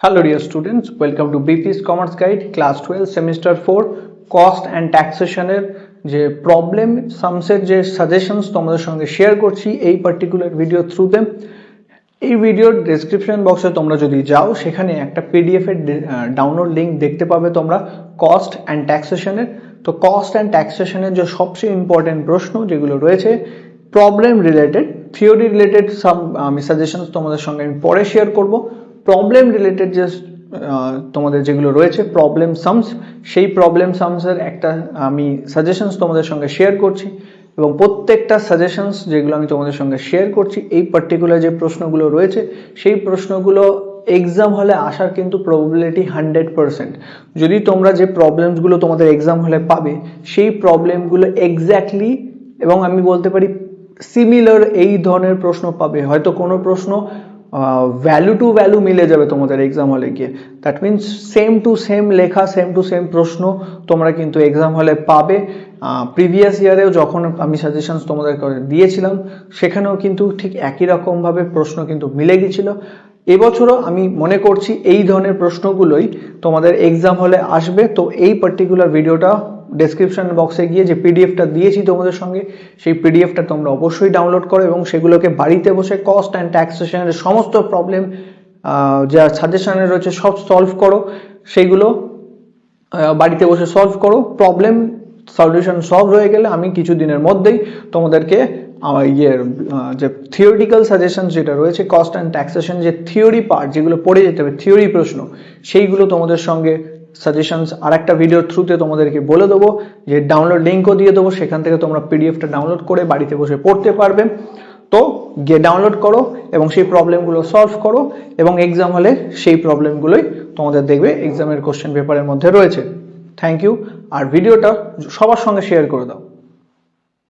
Hello dear students, welcome to BP's Commerce Guide class 12 semester 4 cost and taxation এর যে problem সামসের যে suggestions তোমাদের সঙ্গে শেয়ার করছি এই পার্টিকুলার ভিডিও থ্রুতে। এই ভিডিওর ডেসক্রিপশন বক্সে তোমরা যদি যাও সেখানে একটা পিডিএফ এর ডাউনলোড লিংক দেখতে পাবে তোমরা কস্ট অ্যান্ড ট্যাক্সেশনের। তো কস্ট অ্যান্ড ট্যাক্সেশনের যে সবচেয়ে ইম্পর্টেন্ট প্রশ্ন যেগুলো রয়েছে প্রবলেম রিলেটেড, থিওরি রিলেটেড সাম আমি সাজেশনস তোমাদের সঙ্গে আমি পরে শেয়ার করব। প্রবলেম রিলেটেড যে তোমাদের যেগুলো রয়েছে প্রবলেম সামস, সেই প্রবলেম সামসের একটা আমি সাজেশনস তোমাদের সঙ্গে শেয়ার করছি এবং প্রত্যেকটা সাজেশনস যেগুলো আমি তোমাদের সঙ্গে শেয়ার করছি এই পার্টিকুলার যে প্রশ্নগুলো রয়েছে সেই প্রশ্নগুলো এক্সাম হলে আসার কিন্তু প্রবাবিলিটি 100%। যদি তোমরা যে প্রবলেমসগুলো তোমাদের এক্সাম হলে পাবে সেই প্রবলেমগুলো এক্স্যাক্টলি এবং আমি বলতে পারি সিমিলার এই ধরনের প্রশ্ন পাবে, হয়তো কোনো প্রশ্ন ভ্যালু টু ভ্যালু মিলে যাবে তোমাদের এক্সাম হলে গিয়ে। That means same to same লেখা, সেম টু সেম প্রশ্ন তোমরা কিন্তু এক্সাম হলে পাবে। প্রিভিয়াস ইয়ারেও যখন আমি সাজেশনস তোমাদের দিয়েছিলাম সেখানেও কিন্তু ঠিক একই রকমভাবে প্রশ্ন কিন্তু মিলে গেছিলো। এবছরও আমি মনে করছি এই ধরনের প্রশ্নগুলোই তোমাদের এক্সাম হলে আসবে। তো এই পার্টিকুলার ভিডিওটা ডেসক্রিপশন বক্সে গিয়ে যে পিডিএফটা দিয়েছি তোমাদের সঙ্গে সেই পিডিএফটা তোমরা অবশ্যই ডাউনলোড করো এবং সেগুলোকে বাড়িতে বসে কস্ট অ্যান্ড ট্যাক্সেশনের সমস্ত প্রবলেম যা সাজেশনে রয়েছে সব সলভ করো। সেইগুলো বাড়িতে বসে সলভ করো। প্রবলেম সলিউশন সলভ হয়ে গেলে আমি কিছু দিনের মধ্যেই তোমাদেরকে যে থিওরিটিক্যাল সাজেশন যেটা রয়েছে কস্ট অ্যান্ড ট্যাক্সেশন যে থিওরি পার্ট যেগুলো পড়ে যেতে হবে থিওরি প্রশ্ন সেইগুলো তোমাদের সঙ্গে সাজেশনস আর একটা ভিডিওর থ্রুতে তোমাদেরকে বলে দেবো, যে ডাউনলোড লিঙ্কও দিয়ে দেবো, সেখান থেকে তোমরা পিডিএফটা ডাউনলোড করে বাড়িতে বসে পড়তে পারবে। তো গিয়ে ডাউনলোড করো এবং সেই প্রবলেমগুলো সলভ করো এবং এক্সাম হলে সেই প্রবলেমগুলোই তোমাদের দেখবে এক্সামের কোশ্চেন পেপারের মধ্যে রয়েছে। থ্যাংক ইউ, আর ভিডিওটা সবার সঙ্গে শেয়ার করে দাও।